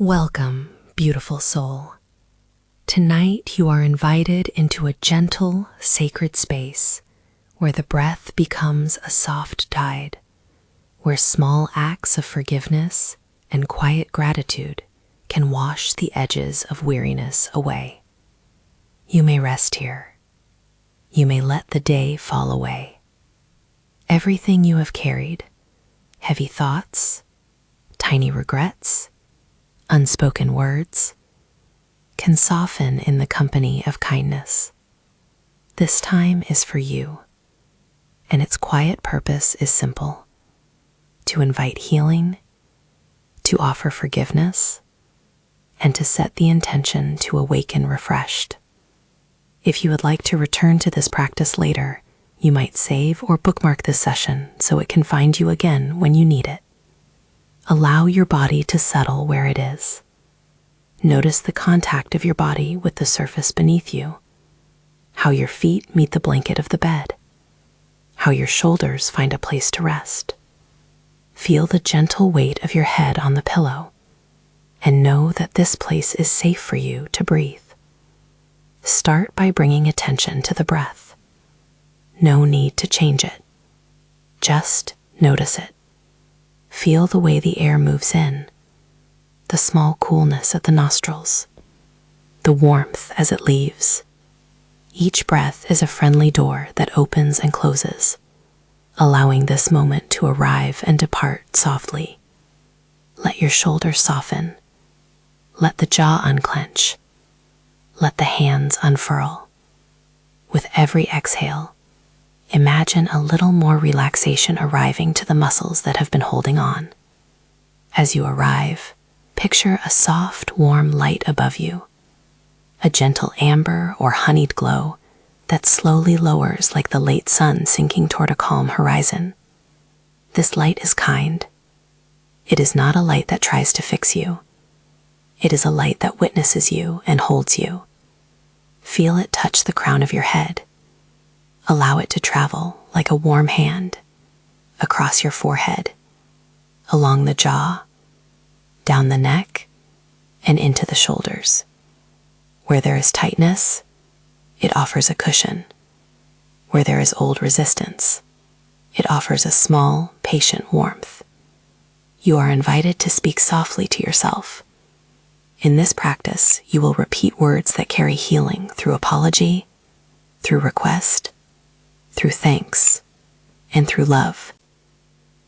Welcome, beautiful soul. Tonight you are invited into a gentle, sacred space where the breath becomes a soft tide, where small acts of forgiveness and quiet gratitude can wash the edges of weariness away. You may rest here. You may let the day fall away. Everything you have carried, heavy thoughts, tiny regrets, unspoken words, can soften in the company of kindness. This time is for you, and its quiet purpose is simple: to invite healing, to offer forgiveness, and to set the intention to awaken refreshed. If you would like to return to this practice later, you might save or bookmark this session so it can find you again when you need it. Allow your body to settle where it is. Notice the contact of your body with the surface beneath you, how your feet meet the blanket of the bed, how your shoulders find a place to rest. Feel the gentle weight of your head on the pillow, and know that this place is safe for you to breathe. Start by bringing attention to the breath. No need to change it. Just notice it. Feel the way the air moves in, the small coolness at the nostrils, the warmth as it leaves. Each breath is a friendly door that opens and closes, allowing this moment to arrive and depart softly. Let your shoulders soften. Let the jaw unclench. Let the hands unfurl. With every exhale, imagine a little more relaxation arriving to the muscles that have been holding on. As you arrive, picture a soft, warm light above you, a gentle amber or honeyed glow that slowly lowers like the late sun sinking toward a calm horizon. This light is kind. It is not a light that tries to fix you. It is a light that witnesses you and holds you. Feel it touch the crown of your head. Allow it to travel like a warm hand across your forehead, along the jaw, down the neck, and into the shoulders. Where there is tightness, it offers a cushion. Where there is old resistance, it offers a small, patient warmth. You are invited to speak softly to yourself. In this practice, you will repeat words that carry healing through apology, through request, through thanks, and through love.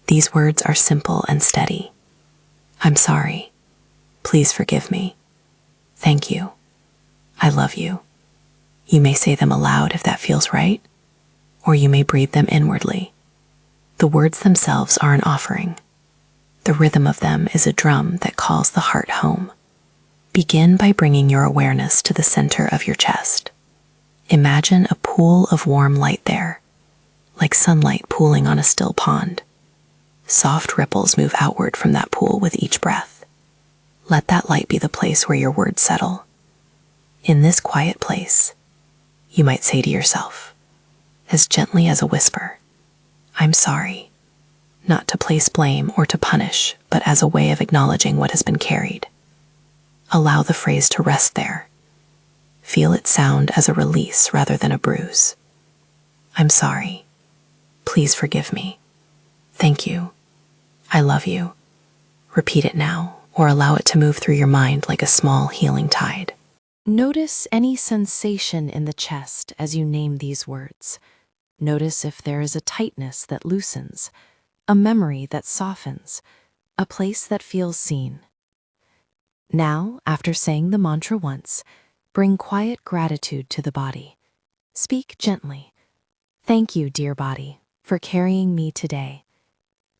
These words are simple and steady. I'm sorry. Please forgive me. Thank you. I love you. You may say them aloud if that feels right, or you may breathe them inwardly. The words themselves are an offering. The rhythm of them is a drum that calls the heart home. Begin by bringing your awareness to the center of your chest. Imagine a pool of warm light there, like sunlight pooling on a still pond. Soft ripples move outward from that pool with each breath. Let that light be the place where your words settle. In this quiet place, you might say to yourself, as gently as a whisper, I'm sorry, not to place blame or to punish, but as a way of acknowledging what has been carried. Allow the phrase to rest there. Feel it sound as a release rather than a bruise. I'm sorry. Please forgive me. Thank you. I love you. Repeat it now, or allow it to move through your mind like a small healing tide. Notice any sensation in the chest as you name these words. Notice if there is a tightness that loosens, a memory that softens, a place that feels seen. Now, after saying the mantra once, bring quiet gratitude to the body. Speak gently. Thank you, dear body, for carrying me today.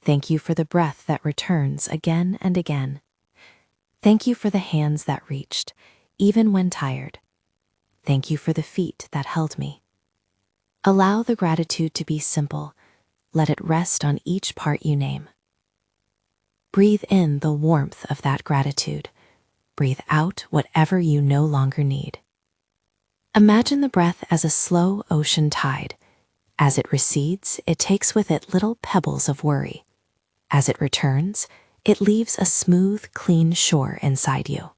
Thank you for the breath that returns again and again. Thank you for the hands that reached, even when tired. Thank you for the feet that held me. Allow the gratitude to be simple. Let it rest on each part you name. Breathe in the warmth of that gratitude. Breathe out whatever you no longer need. Imagine the breath as a slow ocean tide. As it recedes, it takes with it little pebbles of worry. As it returns, It leaves a smooth, clean shore inside you.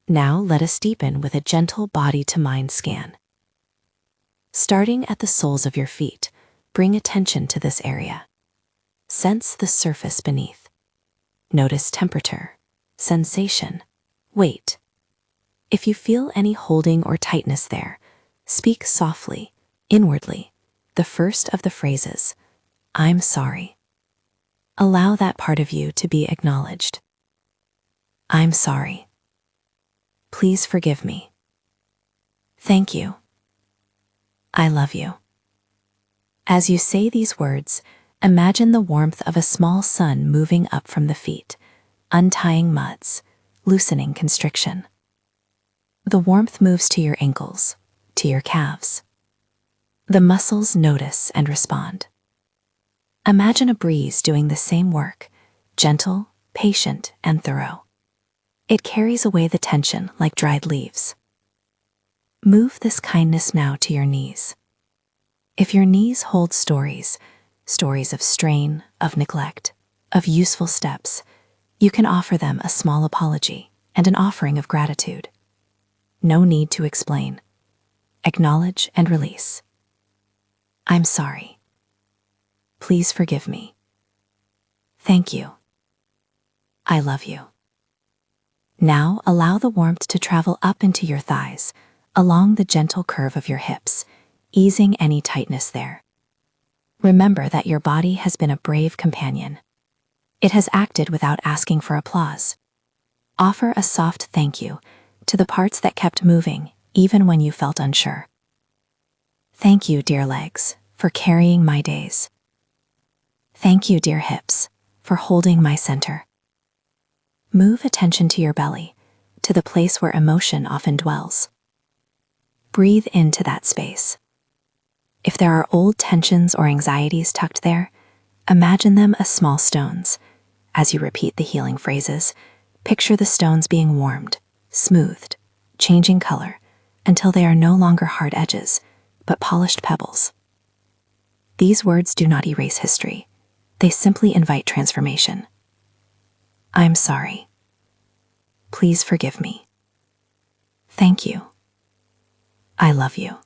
Now let us deepen with a gentle body-to-mind scan. Starting at the soles of your feet, bring attention to this area. Sense the surface beneath. Notice temperature, sensation, weight. If you feel any holding or tightness there, speak softly, inwardly, the first of the phrases, "I'm sorry." Allow that part of you to be acknowledged. "I'm sorry. Please forgive me. Thank you. I love you." As you say these words, imagine the warmth of a small sun moving up from the feet, untying muds, loosening constriction. The warmth moves to your ankles, to your calves. The muscles notice and respond. Imagine a breeze doing the same work, gentle, patient, and thorough. It carries away the tension like dried leaves. Move this kindness now to your knees. If your knees hold stories of strain, of neglect, of useful steps, you can offer them a small apology and an offering of gratitude. No need to explain. Acknowledge and release. "I'm sorry. Please forgive me. Thank you. I love you." Now allow the warmth to travel up into your thighs, along the gentle curve of your hips, easing any tightness there. Remember that your body has been a brave companion. It has acted without asking for applause. Offer a soft thank you to the parts that kept moving even when you felt unsure. "Thank you, dear legs, for carrying my days. Thank you, dear hips, for holding my center." Move attention to your belly, to the place where emotion often dwells. Breathe into that space. If there are old tensions or anxieties tucked there, imagine them as small stones. As you repeat the healing phrases, picture the stones being warmed, smoothed, changing color, until they are no longer hard edges, but polished pebbles. These words do not erase history. They simply invite transformation. "I'm sorry. Please forgive me. Thank you. I love you."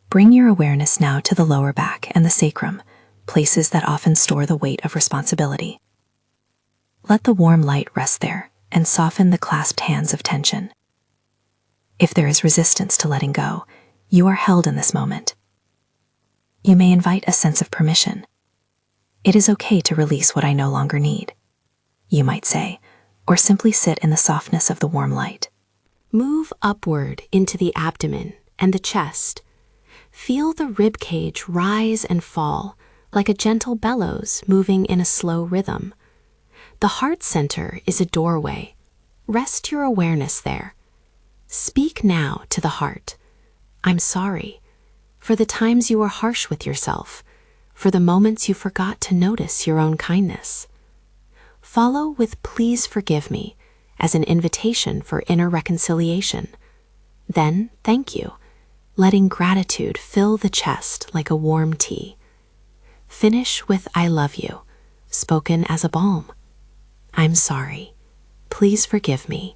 Bring your awareness now to the lower back and the sacrum, places that often store the weight of responsibility. Let the warm light rest there and soften the clasped hands of tension. If there is resistance to letting go, you are held in this moment. You may invite a sense of permission. "It is okay to release what I no longer need," you might say, or simply sit in the softness of the warm light. Move upward into the abdomen and the chest. Feel the rib cage rise and fall like a gentle bellows moving in a slow rhythm. The heart center is a doorway. Rest your awareness there. Speak now to the heart. "I'm sorry for the times you were harsh with yourself, for the moments you forgot to notice your own kindness." Follow with "Please forgive me" as an invitation for inner reconciliation. Then, "Thank you," letting gratitude fill the chest like a warm tea. Finish with "I love you," spoken as a balm. "I'm sorry. Please forgive me.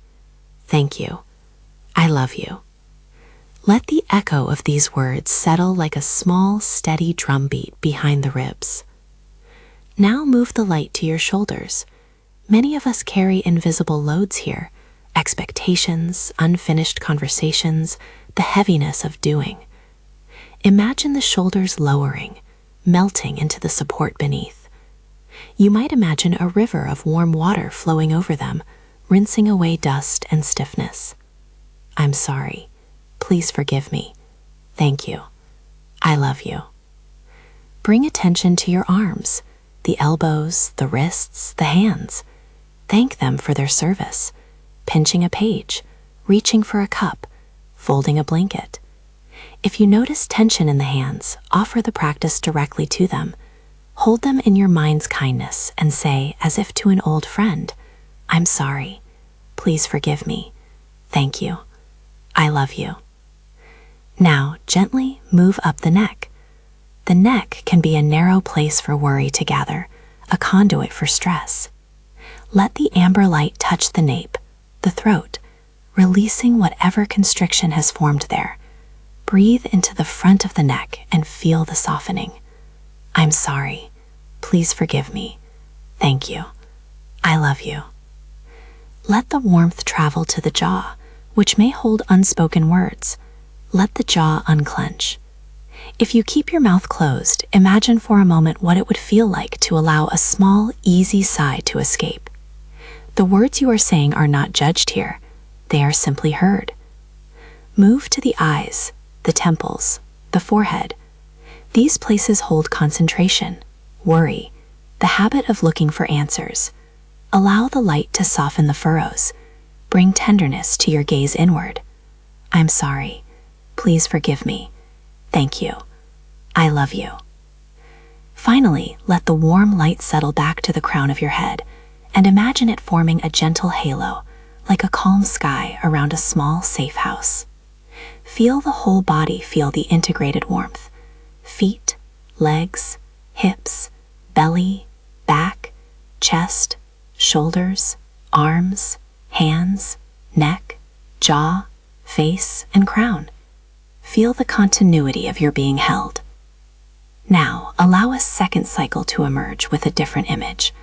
Thank you. I love you." Let the echo of these words settle like a small, steady drumbeat behind the ribs. Now move the light to your shoulders. Many of us carry invisible loads here: expectations, unfinished conversations, the heaviness of doing. Imagine the shoulders lowering, melting into the support beneath. You might imagine a river of warm water flowing over them, rinsing away dust and stiffness. "I'm sorry. Please forgive me. Thank you. I love you." Bring attention to your arms, the elbows, the wrists, the hands. Thank them for their service. Pinching a page, reaching for a cup, folding a blanket. If you notice tension in the hands, offer the practice directly to them. Hold them in your mind's kindness and say, as if to an old friend, "I'm sorry. Please forgive me. Thank you. I love you." Now, gently move up the neck. The neck can be a narrow place for worry to gather, a conduit for stress. Let the amber light touch the nape, the throat, releasing whatever constriction has formed there. Breathe into the front of the neck and feel the softening. I'm sorry. Please forgive me. Thank you. I love you. Let the warmth travel to the jaw, which may hold unspoken words. Let the jaw unclench. If you keep your mouth closed, imagine for a moment what it would feel like to allow a small, easy sigh to escape. The words you are saying are not judged here. They are simply heard. Move to the eyes, the temples, the forehead. These places hold concentration, worry, the habit of looking for answers. Allow the light to soften the furrows. Bring tenderness to your gaze inward. I'm sorry. Please forgive me. Thank you. I love you. Finally, let the warm light settle back to the crown of your head, and imagine it forming a gentle halo, like a calm sky around a small, safe house. Feel the whole body feel the integrated warmth. Feet, legs, hips, belly, back, chest, shoulders, arms, hands, neck, jaw, face, and crown. Feel the continuity of your being held. Now, allow a second cycle to emerge with a different image.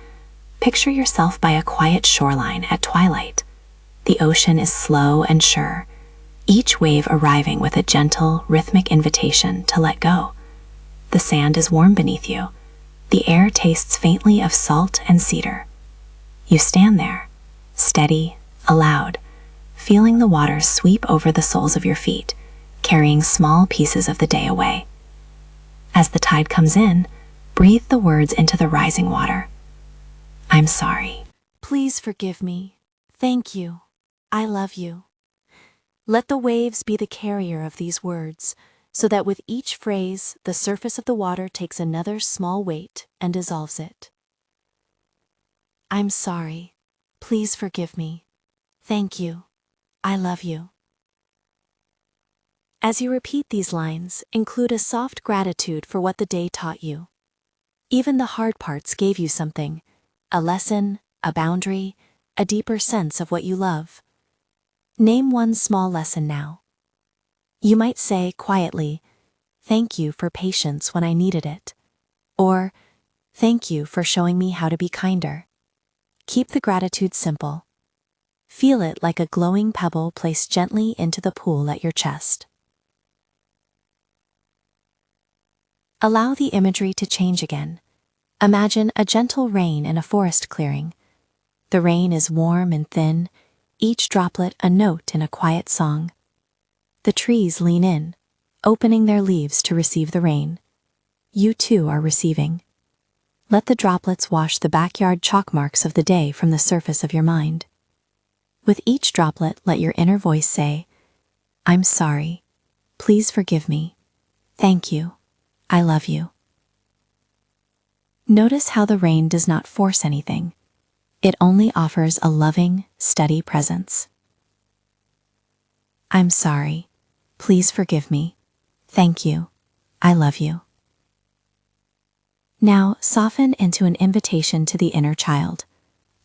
Picture yourself by a quiet shoreline at twilight. The ocean is slow and sure, each wave arriving with a gentle, rhythmic invitation to let go. The sand is warm beneath you. The air tastes faintly of salt and cedar. You stand there, steady, aloud, feeling the water sweep over the soles of your feet, carrying small pieces of the day away. As the tide comes in, breathe the words into the rising water. I'm sorry. Please forgive me. Thank you. I love you. Let the waves be the carrier of these words, so that with each phrase, the surface of the water takes another small weight and dissolves it. I'm sorry. Please forgive me. Thank you. I love you. As you repeat these lines, include a soft gratitude for what the day taught you. Even the hard parts gave you something, a lesson, a boundary, a deeper sense of what you love. Name one small lesson now. You might say quietly, "Thank you for patience when I needed it," or "Thank you for showing me how to be kinder." Keep the gratitude simple. Feel it like a glowing pebble placed gently into the pool at your chest. Allow the imagery to change again. Imagine a gentle rain in a forest clearing. The rain is warm and thin, each droplet a note in a quiet song. The trees lean in, opening their leaves to receive the rain. You too are receiving. Let the droplets wash the backyard chalk marks of the day from the surface of your mind. With each droplet, let your inner voice say, I'm sorry. Please forgive me. Thank you. I love you. Notice how the rain does not force anything. It only offers a loving, steady presence. I'm sorry. Please forgive me. Thank you. I love you. Now, soften into an invitation to the inner child.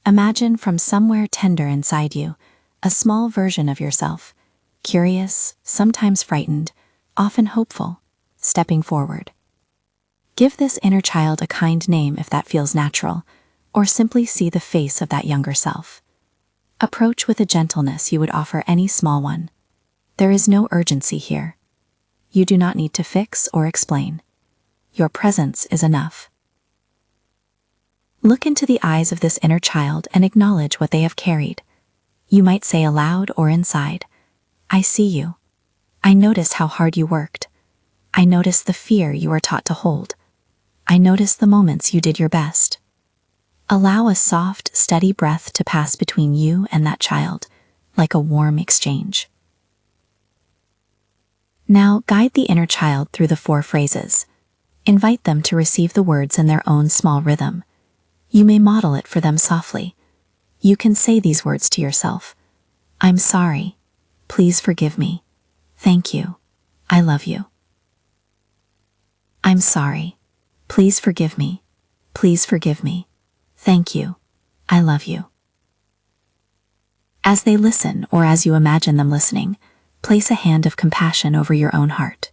Imagine from somewhere tender inside you, a small version of yourself, curious, sometimes frightened, often hopeful, stepping forward. Give this inner child a kind name if that feels natural, or simply see the face of that younger self. Approach with a gentleness you would offer any small one. There is no urgency here. You do not need to fix or explain. Your presence is enough. Look into the eyes of this inner child and acknowledge what they have carried. You might say aloud or inside, I see you. I notice how hard you worked. I notice the fear you were taught to hold. I notice the moments you did your best. Allow a soft, steady breath to pass between you and that child, like a warm exchange. Now guide the inner child through the 4 phrases. Invite them to receive the words in their own small rhythm. You may model it for them softly. You can say these words to yourself. I'm sorry. Please forgive me. Thank you. I love you. I'm sorry. Please forgive me. Please forgive me. "Thank you. I love you." As they listen or as you imagine them listening, place a hand of compassion over your own heart.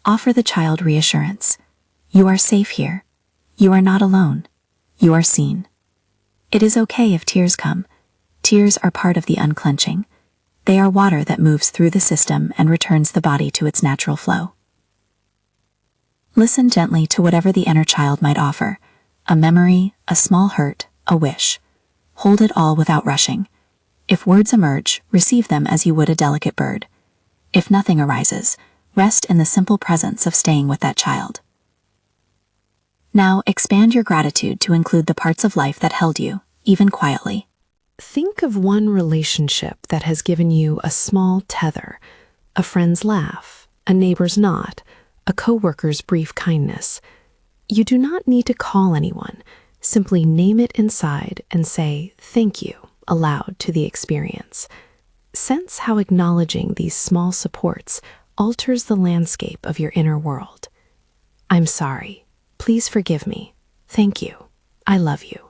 Offer the child reassurance. You are safe here. You are not alone. You are seen. It is okay if tears come. Tears are part of the unclenching. They are water that moves through the system and returns the body to its natural flow. Listen gently to whatever the inner child might offer: a memory, a small hurt, a wish. Hold it all without rushing. If words emerge, receive them as you would a delicate bird. If nothing arises, rest in the simple presence of staying with that child. Now expand your gratitude to include the parts of life that held you, even quietly. Think of one relationship that has given you a small tether: a friend's laugh, a neighbor's nod, a coworker's brief kindness. You do not need to call anyone. Simply name it inside and say "thank you" aloud to the experience. Sense how acknowledging these small supports alters the landscape of your inner world. "I'm sorry. Please forgive me. Thank you. I love you."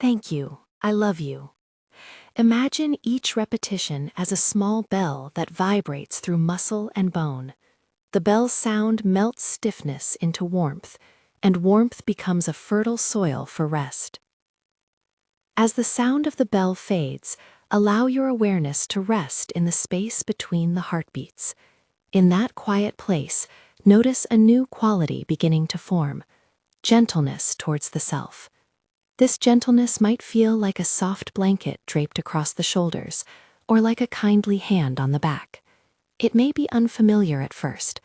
Thank you. I love you. Imagine each repetition as a small bell that vibrates through muscle and bone. The bell's sound melts stiffness into warmth, and warmth becomes a fertile soil for rest. As the sound of the bell fades, allow your awareness to rest in the space between the heartbeats. In that quiet place, notice a new quality beginning to form: gentleness towards the self. This gentleness might feel like a soft blanket draped across the shoulders, or like a kindly hand on the back. It may be unfamiliar at first.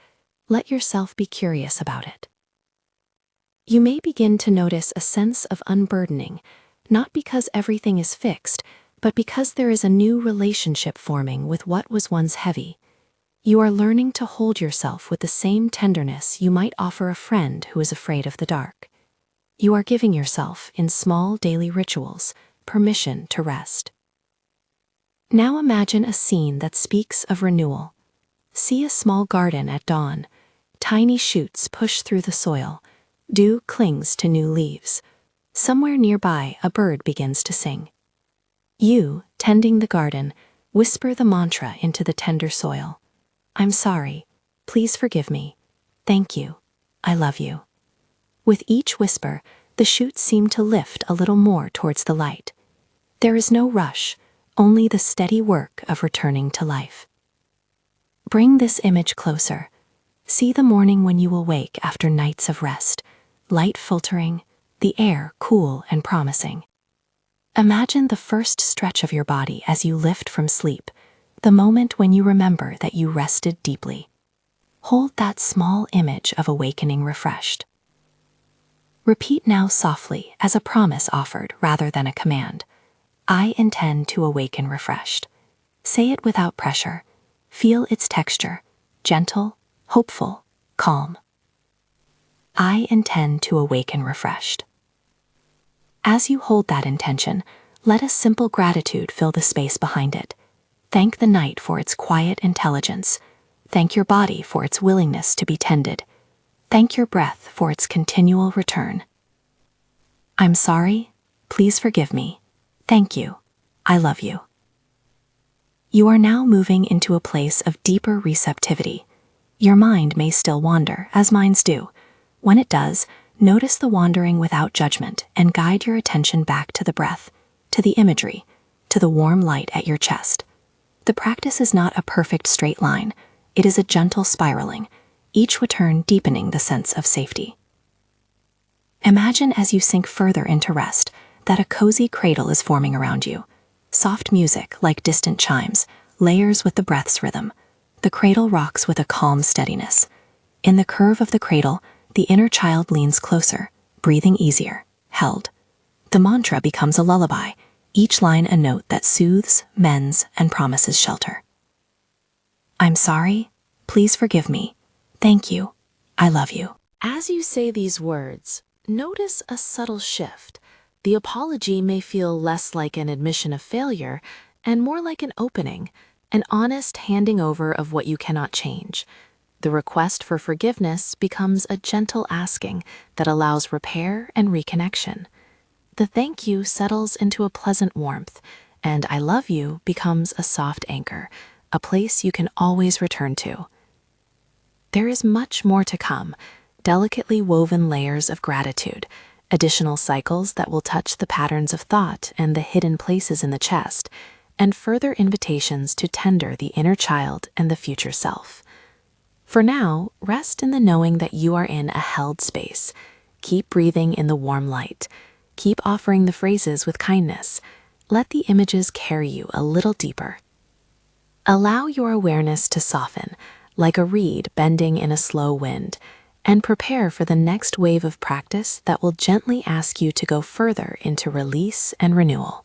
Let yourself be curious about it. You may begin to notice a sense of unburdening, not because everything is fixed, but because there is a new relationship forming with what was once heavy. You are learning to hold yourself with the same tenderness you might offer a friend who is afraid of the dark. You are giving yourself, in small daily rituals, permission to rest. Now imagine a scene that speaks of renewal. See a small garden at dawn. Tiny shoots push through the soil. Dew clings to new leaves. Somewhere nearby, a bird begins to sing. You, tending the garden, whisper the mantra into the tender soil. I'm sorry. Please forgive me. Thank you. I love you. With each whisper, the shoots seem to lift a little more towards the light. There is no rush, only the steady work of returning to life. Bring this image closer. See the morning when you awake after nights of rest, light filtering, the air cool and promising. Imagine the first stretch of your body as you lift from sleep, the moment when you remember that you rested deeply. Hold that small image of awakening refreshed. Repeat now softly as a promise offered rather than a command. I intend to awaken refreshed. Say it without pressure. Feel its texture, gentle, hopeful, calm. I intend to awaken refreshed. As you hold that intention, let a simple gratitude fill the space behind it. Thank the night for its quiet intelligence. Thank your body for its willingness to be tended. Thank your breath for its continual return. I'm sorry. Please forgive me. Thank you. I love you. You are now moving into a place of deeper receptivity. Your mind may still wander, as minds do. When it does, notice the wandering without judgment and guide your attention back to the breath, to the imagery, to the warm light at your chest. The practice is not a perfect straight line. It is a gentle spiraling, each return deepening the sense of safety. Imagine as you sink further into rest that a cozy cradle is forming around you. Soft music, like distant chimes, layers with the breath's rhythm. The cradle rocks with a calm steadiness. In the curve of the cradle, the inner child leans closer, breathing easier, held. The mantra becomes a lullaby, each line a note that soothes, mends, and promises shelter. I'm sorry. Please forgive me. Thank you. I love you. As you say these words, notice a subtle shift. The apology may feel less like an admission of failure and more like an opening, an honest handing over of what you cannot change. The request for forgiveness becomes a gentle asking that allows repair and reconnection. The thank you settles into a pleasant warmth, and I love you becomes a soft anchor, a place you can always return to. There is much more to come, delicately woven layers of gratitude, additional cycles that will touch the patterns of thought and the hidden places in the chest, and further invitations to tender the inner child and the future self. For now, rest in the knowing that you are in a held space. Keep breathing in the warm light. Keep offering the phrases with kindness. Let the images carry you a little deeper. Allow your awareness to soften, like a reed bending in a slow wind, and prepare for the next wave of practice that will gently ask you to go further into release and renewal.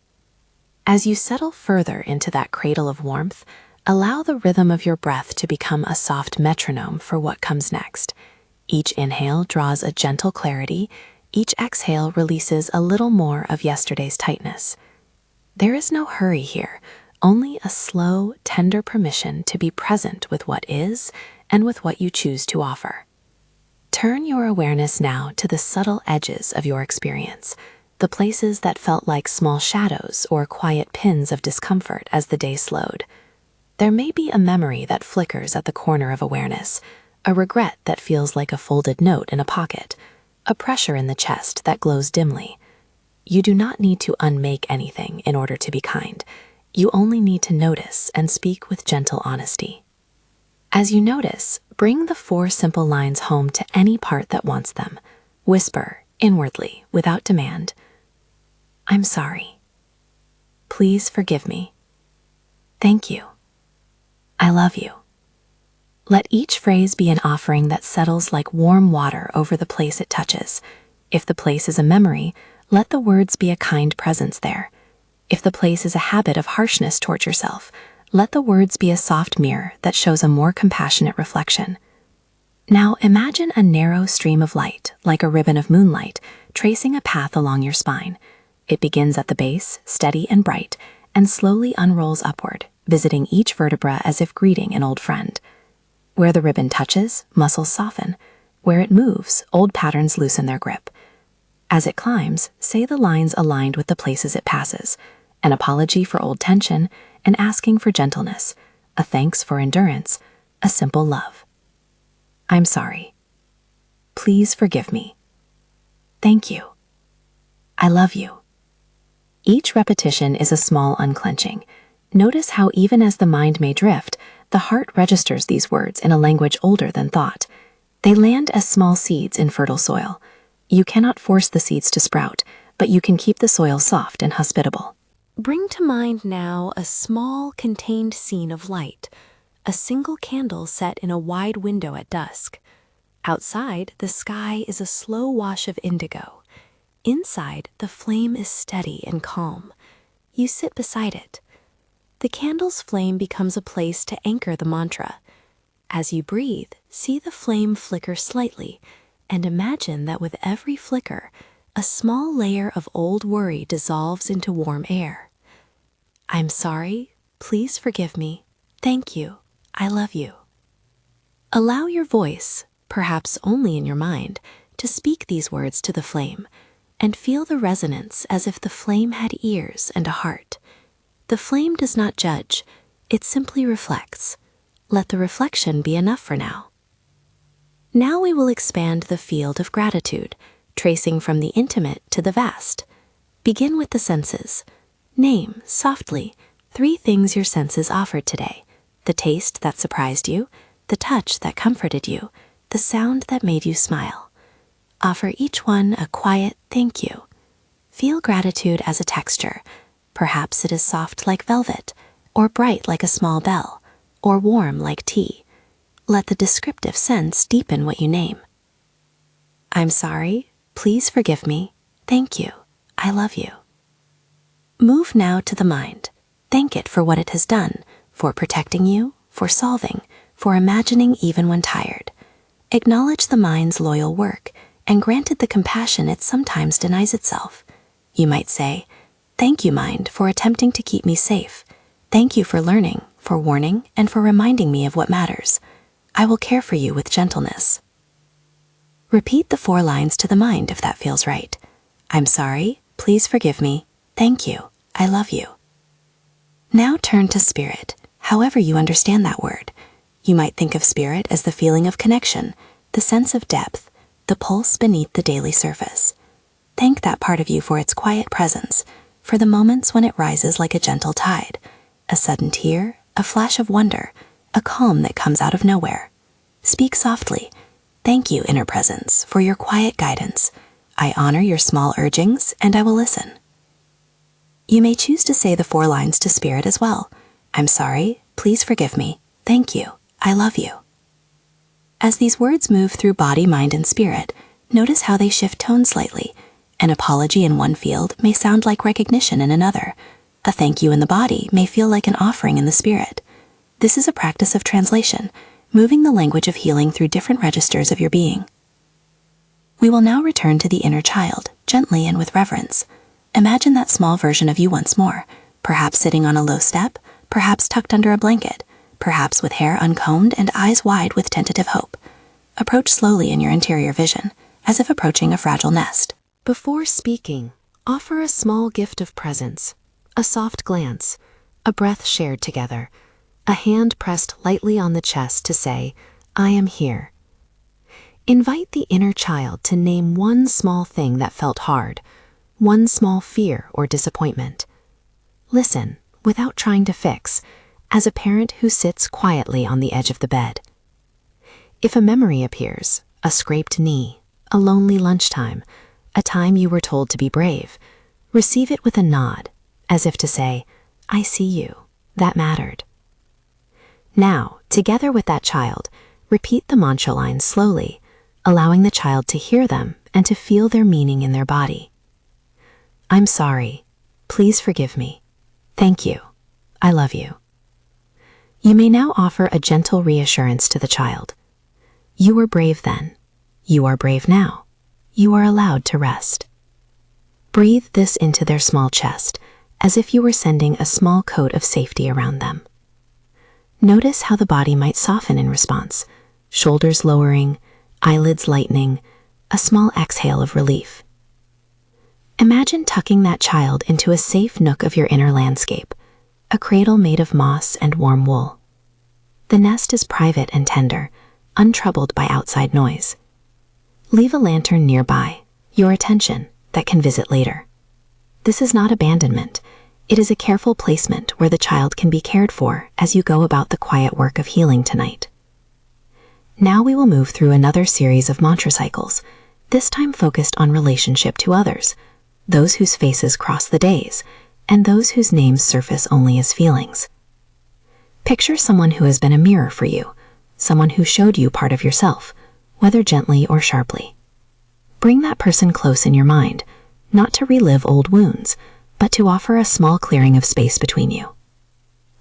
As you settle further into that cradle of warmth, allow the rhythm of your breath to become a soft metronome for what comes next. Each inhale draws a gentle clarity, each exhale releases a little more of yesterday's tightness. There is no hurry here, only a slow, tender permission to be present with what is and with what you choose to offer. Turn your awareness now to the subtle edges of your experience. the places that felt like small shadows or quiet pins of discomfort as the day slowed. There may be a memory that flickers at the corner of awareness, a regret that feels like a folded note in a pocket, a pressure in the chest that glows dimly. You do not need to unmake anything in order to be kind. You only need to notice and speak with gentle honesty. As you notice, bring the 4 simple lines home to any part that wants them. Whisper inwardly without demand. I'm sorry. Please forgive me. Thank you. I love you. Let each phrase be an offering that settles like warm water over the place it touches. If the place is a memory, let the words be a kind presence there. If the place is a habit of harshness towards yourself, let the words be a soft mirror that shows a more compassionate reflection. Now imagine a narrow stream of light, like a ribbon of moonlight, tracing a path along your spine. It begins at the base, steady and bright, and slowly unrolls upward, visiting each vertebra as if greeting an old friend. Where the ribbon touches, muscles soften. Where it moves, old patterns loosen their grip. As it climbs, say the lines aligned with the places it passes, an apology for old tension, an asking for gentleness, a thanks for endurance, a simple love. I'm sorry. Please forgive me. Thank you. I love you. Each repetition is a small unclenching. Notice how even as the mind may drift, the heart registers these words in a language older than thought. They land as small seeds in fertile soil. You cannot force the seeds to sprout, but you can keep the soil soft and hospitable. Bring to mind now a small, contained scene of light, a single candle set in a wide window at dusk. Outside, the sky is a slow wash of indigo. Inside, the flame is steady and calm. You sit beside it. The candle's flame becomes a place to anchor the mantra. As you breathe, see the flame flicker slightly, and imagine that with every flicker, a small layer of old worry dissolves into warm air. I'm sorry. Please forgive me. Thank you. I love you. Allow your voice, perhaps only in your mind, to speak these words to the flame, and feel the resonance as if the flame had ears and a heart. The flame does not judge, it simply reflects. Let the reflection be enough for now. Now we will expand the field of gratitude, tracing from the intimate to the vast. Begin with the senses. Name, softly, 3 things your senses offered today: the taste that surprised you, the touch that comforted you, the sound that made you smile. Offer each one a quiet thank you. Feel gratitude as a texture. Perhaps it is soft like velvet, or bright like a small bell, or warm like tea. Let the descriptive sense deepen what you name. I'm sorry. Please forgive me. Thank you. I love you. Move now to the mind. Thank it for what it has done, for protecting you, for solving, for imagining even when tired. Acknowledge the mind's loyal work, and grant it the compassion it sometimes denies itself. You might say, thank you, mind, for attempting to keep me safe. Thank you for learning, for warning, and for reminding me of what matters. I will care for you with gentleness. Repeat the 4 lines to the mind if that feels right. I'm sorry. Please forgive me. Thank you. I love you. Now turn to spirit, however you understand that word. You might think of spirit as the feeling of connection, the sense of depth, the pulse beneath the daily surface. Thank that part of you for its quiet presence, for the moments when it rises like a gentle tide, a sudden tear, a flash of wonder, a calm that comes out of nowhere. Speak softly. Thank you, inner presence, for your quiet guidance. I honor your small urgings, and I will listen. You may choose to say the 4 lines to spirit as well. I'm sorry. Please forgive me. Thank you. I love you. As these words move through body, mind, and spirit, notice how they shift tone slightly. An apology in one field may sound like recognition in another. A thank you in the body may feel like an offering in the spirit. This is a practice of translation, moving the language of healing through different registers of your being. We will now return to the inner child, gently and with reverence. Imagine that small version of you once more, perhaps sitting on a low step, perhaps tucked under a blanket, perhaps with hair uncombed and eyes wide with tentative hope. Approach slowly in your interior vision, as if approaching a fragile nest. Before speaking, Offer a small gift of presence, a soft glance, a breath shared together, a hand pressed lightly on the chest to say, "I am here." Invite the inner child to name one small thing that felt hard, one small fear or disappointment. Listen, without trying to fix, as a parent who sits quietly on the edge of the bed. If a memory appears, a scraped knee, a lonely lunchtime, a time you were told to be brave, receive it with a nod, as if to say, "I see you. That mattered." Now, together with that child, repeat the mantra lines slowly, allowing the child to hear them and to feel their meaning in their body. I'm sorry. Please forgive me. Thank you. I love you. You may now offer a gentle reassurance to the child. You were brave then. You are brave now. You are allowed to rest. Breathe this into their small chest, as if you were sending a small coat of safety around them. Notice how the body might soften in response, shoulders lowering, eyelids lightening, a small exhale of relief. Imagine tucking that child into a safe nook of your inner landscape, a cradle made of moss and warm wool. The nest is private and tender, untroubled by outside noise. Leave a lantern nearby, your attention, that can visit later. This is not abandonment. It is a careful placement where the child can be cared for as you go about the quiet work of healing tonight. Now we will move through another series of mantra cycles, this time focused on relationship to others, those whose faces cross the days, and those whose names surface only as feelings. Picture someone who has been a mirror for you, someone who showed you part of yourself, whether gently or sharply. Bring that person close in your mind, not to relive old wounds, but to offer a small clearing of space between you.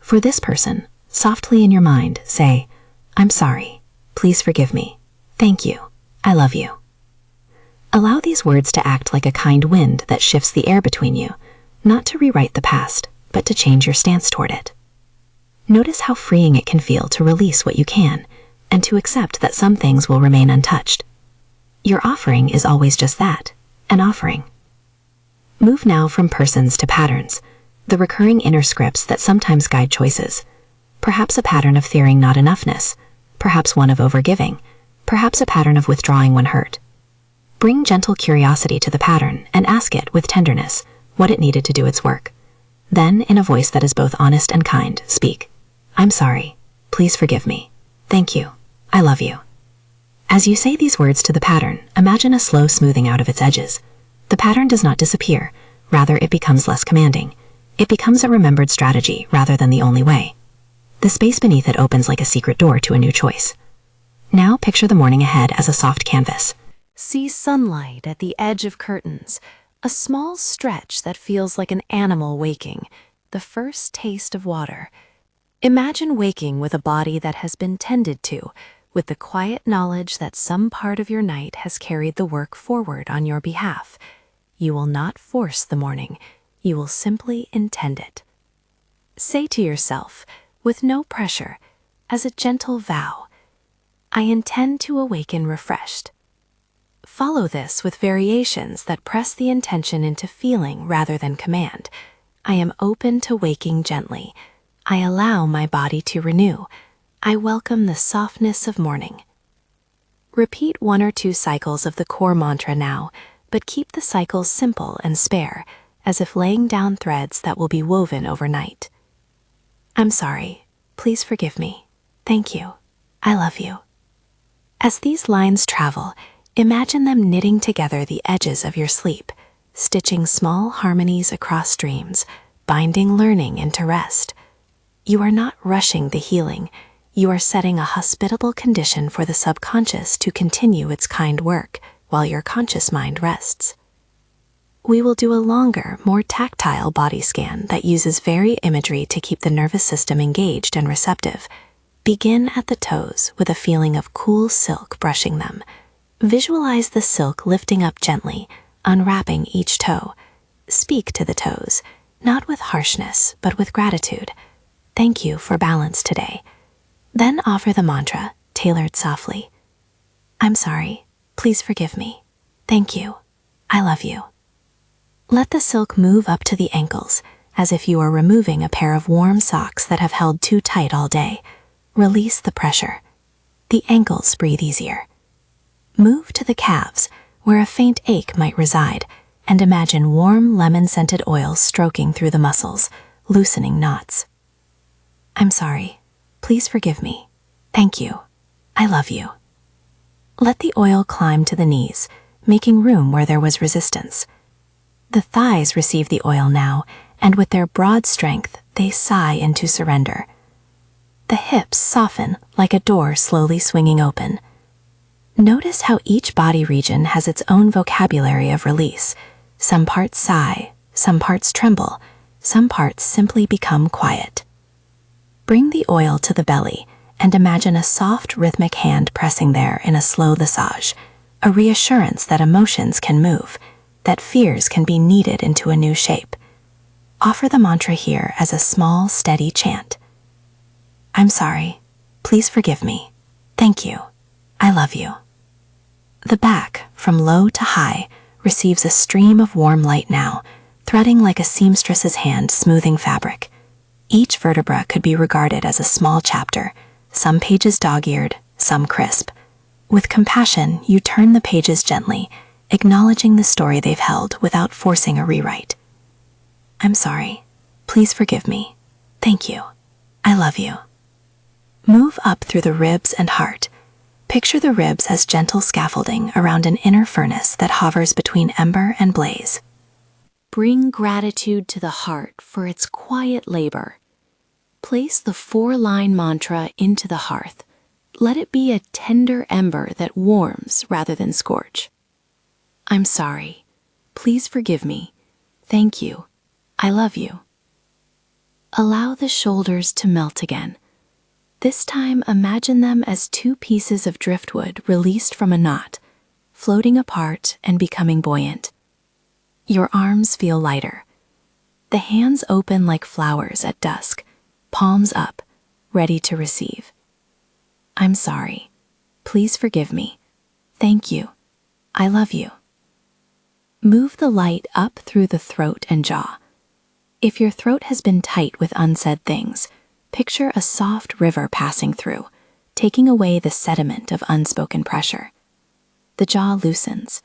For this person, softly in your mind, say, "I'm sorry. Please forgive me. Thank you. I love you." Allow these words to act like a kind wind that shifts the air between you, not to rewrite the past, but to change your stance toward it. Notice how freeing it can feel to release what you can, and to accept that some things will remain untouched. Your offering is always just that, an offering. Move now from persons to patterns, the recurring inner scripts that sometimes guide choices. Perhaps a pattern of fearing not enoughness, perhaps one of overgiving, perhaps a pattern of withdrawing when hurt. Bring gentle curiosity to the pattern and ask it with tenderness what it needed to do its work. Then, in a voice that is both honest and kind, speak, "I'm sorry. Please forgive me. Thank you. I love you." As you say these words to the pattern, imagine a slow smoothing out of its edges. The pattern does not disappear, rather it becomes less commanding. It becomes a remembered strategy rather than the only way. The space beneath it opens like a secret door to a new choice. Now picture the morning ahead as a soft canvas. See sunlight at the edge of curtains, a small stretch that feels like an animal waking, the first taste of water. Imagine waking with a body that has been tended to, with the quiet knowledge that some part of your night has carried the work forward on your behalf. You will not force the morning, you will simply intend it. Say to yourself, with no pressure, as a gentle vow, "I intend to awaken refreshed." Follow this with variations that press the intention into feeling rather than command. I am open to waking gently. I allow my body to renew. I welcome the softness of morning. Repeat 1 or 2 cycles of the core mantra now, but keep the cycles simple and spare, as if laying down threads that will be woven overnight. I'm sorry. Please forgive me. Thank you. I love you. As these lines travel, imagine them knitting together the edges of your sleep, stitching small harmonies across dreams, binding learning into rest. You are not rushing the healing. You are setting a hospitable condition for the subconscious to continue its kind work while your conscious mind rests. We will do a longer, more tactile body scan that uses varied imagery to keep the nervous system engaged and receptive. Begin at the toes with a feeling of cool silk brushing them. Visualize the silk lifting up gently, unwrapping each toe. Speak to the toes, not with harshness, but with gratitude. Thank you for balance today. Then offer the mantra, tailored softly. I'm sorry. Please forgive me. Thank you. I love you. Let the silk move up to the ankles, as if you are removing a pair of warm socks that have held too tight all day. Release the pressure. The ankles breathe easier. Move to the calves, where a faint ache might reside, and imagine warm lemon-scented oil stroking through the muscles, loosening knots. I'm sorry. Please forgive me. Thank you. I love you. Let the oil climb to the knees, making room where there was resistance. The thighs receive the oil now, and with their broad strength, they sigh into surrender. The hips soften like a door slowly swinging open. Notice how each body region has its own vocabulary of release. Some parts sigh, some parts tremble, some parts simply become quiet. Bring the oil to the belly and imagine a soft rhythmic hand pressing there in a slow massage, a reassurance that emotions can move, that fears can be kneaded into a new shape. Offer the mantra here as a small, steady chant. I'm sorry. Please forgive me. Thank you. I love you. The back, from low to high, receives a stream of warm light now, threading like a seamstress's hand smoothing fabric. Each vertebra could be regarded as a small chapter, some pages dog-eared, some crisp. With compassion, you turn the pages gently, acknowledging the story they've held without forcing a rewrite. I'm sorry. Please forgive me. Thank you. I love you. Move up through the ribs and heart. Picture the ribs as gentle scaffolding around an inner furnace that hovers between ember and blaze. Bring gratitude to the heart for its quiet labor. Place the 4-line mantra into the hearth. Let it be a tender ember that warms rather than scorch. I'm sorry. Please forgive me. Thank you. I love you. Allow the shoulders to melt again. This time, imagine them as 2 pieces of driftwood released from a knot, floating apart and becoming buoyant. Your arms feel lighter. The hands open like flowers at dusk, palms up, ready to receive. I'm sorry. Please forgive me. Thank you. I love you. Move the light up through the throat and jaw. If your throat has been tight with unsaid things, picture a soft river passing through, taking away the sediment of unspoken pressure. The jaw loosens.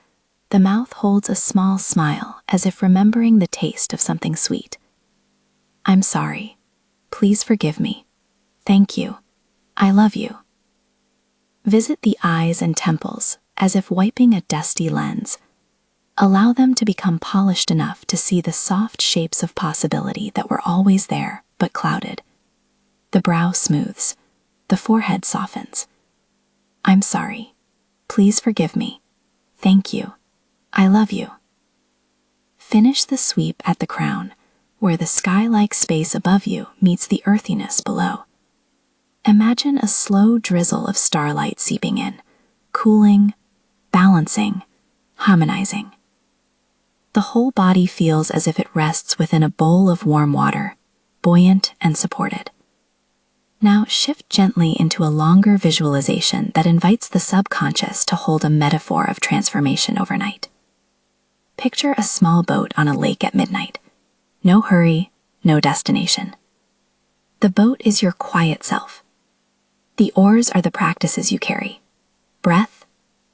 The mouth holds a small smile as if remembering the taste of something sweet. I'm sorry. Please forgive me. Thank you. I love you. Visit the eyes and temples as if wiping a dusty lens. Allow them to become polished enough to see the soft shapes of possibility that were always there but clouded. The brow smooths. The forehead softens. I'm sorry. Please forgive me. Thank you. I love you. Finish the sweep at the crown, where the sky-like space above you meets the earthiness below. Imagine a slow drizzle of starlight seeping in, cooling, balancing, harmonizing. The whole body feels as if it rests within a bowl of warm water, buoyant and supported. Now shift gently into a longer visualization that invites the subconscious to hold a metaphor of transformation overnight. Picture a small boat on a lake at midnight. No hurry, no destination. The boat is your quiet self. The oars are the practices you carry: breath,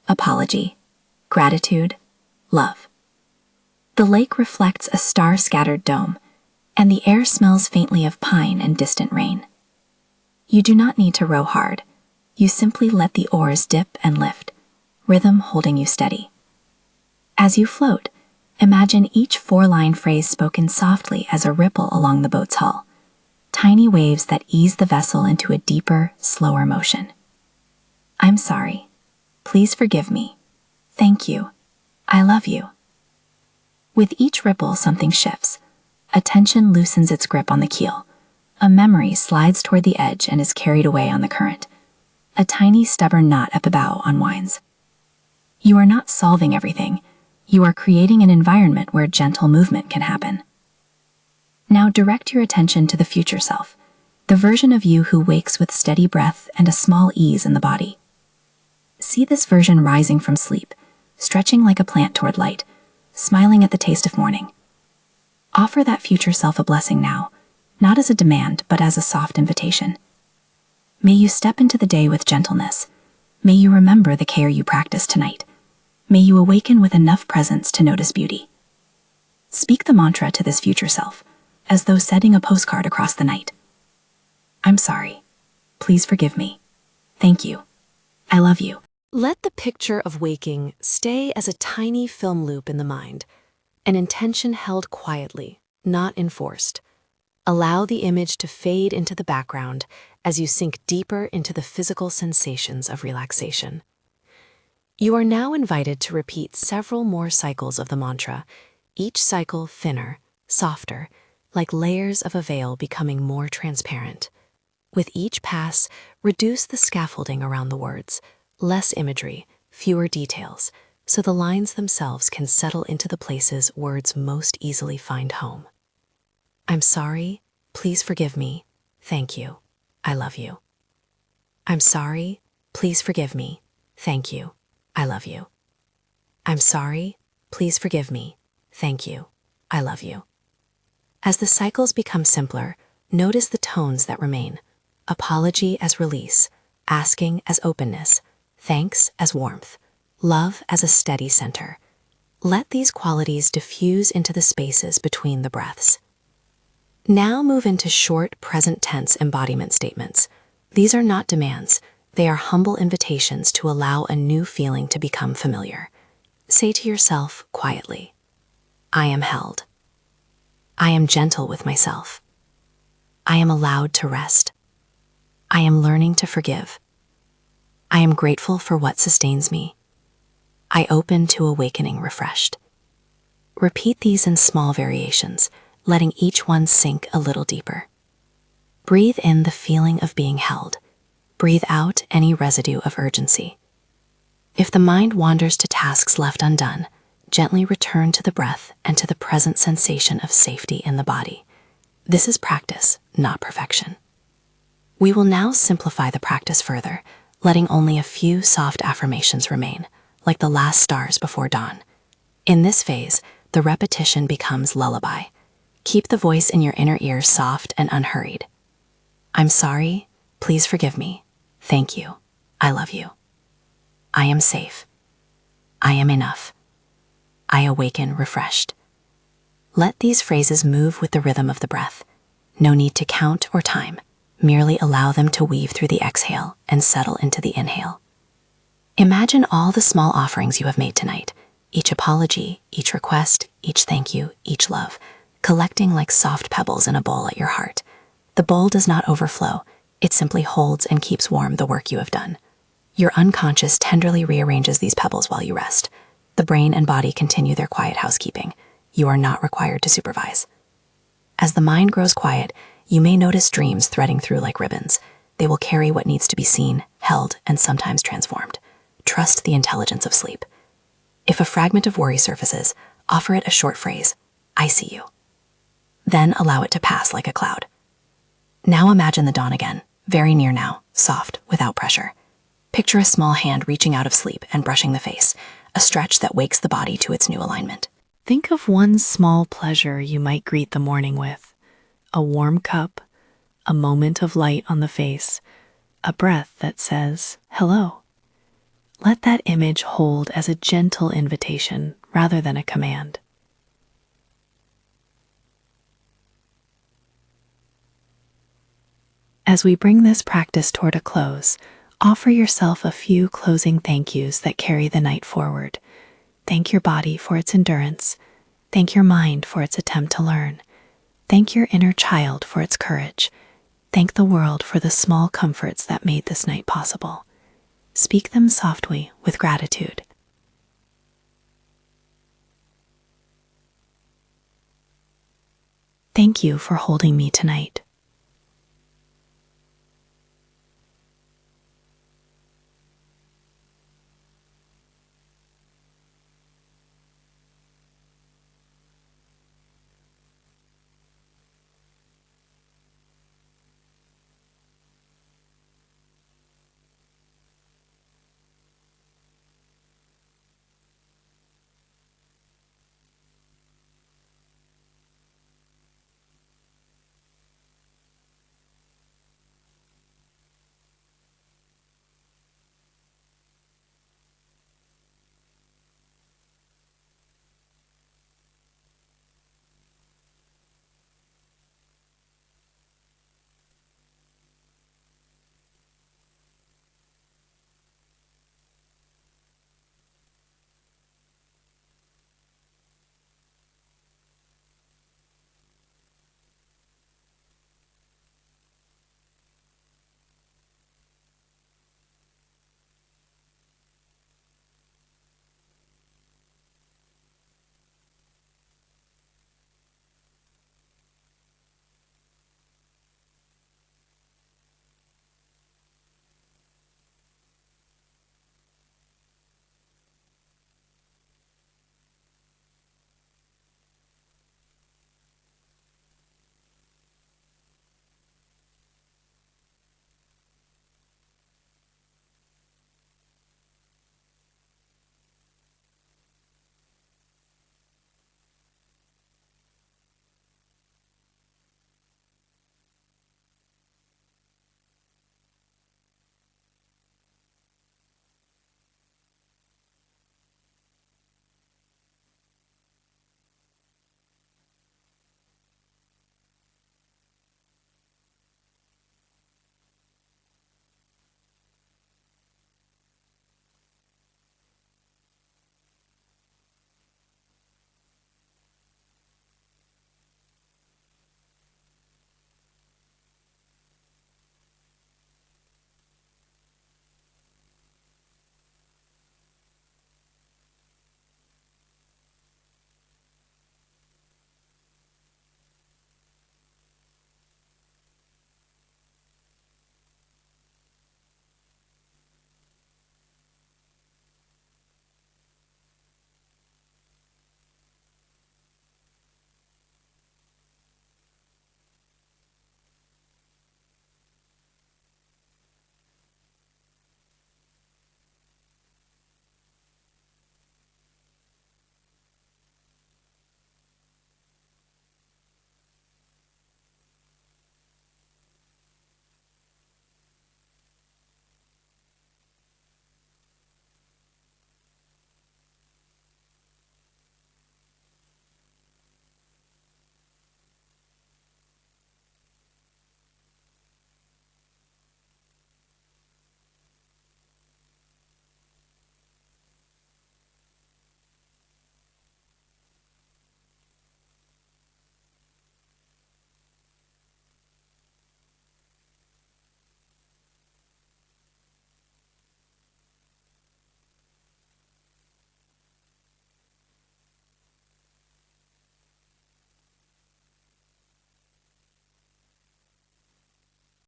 apology, gratitude, love. The lake reflects a star-scattered dome, and the air smells faintly of pine and distant rain. You do not need to row hard. You simply let the oars dip and lift, rhythm holding you steady. As you float, imagine each 4-line phrase spoken softly as a ripple along the boat's hull, tiny waves that ease the vessel into a deeper, slower motion. I'm sorry. Please forgive me. Thank you. I love you. With each ripple, something shifts. A tension loosens its grip on the keel. A memory slides toward the edge and is carried away on the current. A tiny stubborn knot at the bow unwinds. You are not solving everything. You are creating an environment where gentle movement can happen. Now direct your attention to the future self, the version of you who wakes with steady breath and a small ease in the body. See this version rising from sleep, stretching like a plant toward light, smiling at the taste of morning. Offer that future self a blessing now, not as a demand, but as a soft invitation. May you step into the day with gentleness. May you remember the care you practiced tonight. May you awaken with enough presence to notice beauty. Speak the mantra to this future self, as though sending a postcard across the night. I'm sorry. Please forgive me. Thank you. I love you. Let the picture of waking stay as a tiny film loop in the mind, an intention held quietly, not enforced. Allow the image to fade into the background as you sink deeper into the physical sensations of relaxation. You are now invited to repeat several more cycles of the mantra, each cycle thinner, softer, like layers of a veil becoming more transparent. With each pass, reduce the scaffolding around the words, less imagery, fewer details, so the lines themselves can settle into the places words most easily find home. I'm sorry, please forgive me, thank you, I love you. I'm sorry, please forgive me, thank you, I love you. I'm sorry, please forgive me, thank you, I love you. As the cycles become simpler, notice the tones that remain. Apology as release, asking as openness, thanks as warmth, love as a steady center. Let these qualities diffuse into the spaces between the breaths. Now move into short present tense embodiment statements. These are not demands. They are humble invitations to allow a new feeling to become familiar. Say to yourself quietly, I am held. I am gentle with myself. I am allowed to rest. I am learning to forgive. I am grateful for what sustains me. I open to awakening refreshed. Repeat these in small variations, letting each one sink a little deeper. Breathe in the feeling of being held. Breathe out any residue of urgency. If the mind wanders to tasks left undone, gently return to the breath and to the present sensation of safety in the body. This is practice, not perfection. We will now simplify the practice further, letting only a few soft affirmations remain, like the last stars before dawn. In this phase, the repetition becomes lullaby. Keep the voice in your inner ears soft and unhurried. I'm sorry, please forgive me. Thank you, I love you. I am safe. I am enough. I awaken refreshed. Let these phrases move with the rhythm of the breath. No need to count or time. Merely allow them to weave through the exhale and settle into the inhale. Imagine all the small offerings you have made tonight, each apology, each request, each thank you, each love, collecting like soft pebbles in a bowl at your heart. The bowl does not overflow, it simply holds and keeps warm the work you have done. Your unconscious tenderly rearranges these pebbles while you rest. The brain and body continue their quiet housekeeping. You are not required to supervise. As the mind grows quiet, you may notice dreams threading through like ribbons. They will carry what needs to be seen, held, and sometimes transformed. Trust the intelligence of sleep. If a fragment of worry surfaces, offer it a short phrase, I see you. Then allow it to pass like a cloud. Now imagine the dawn again, very near now, soft, without pressure. Picture a small hand reaching out of sleep and brushing the face, a stretch that wakes the body to its new alignment. Think of one small pleasure you might greet the morning with. A warm cup, a moment of light on the face, a breath that says, hello. Let that image hold as a gentle invitation rather than a command. As we bring this practice toward a close, offer yourself a few closing thank yous that carry the night forward. Thank your body for its endurance. Thank your mind for its attempt to learn. Thank your inner child for its courage. Thank the world for the small comforts that made this night possible. Speak them softly with gratitude. Thank you for holding me tonight.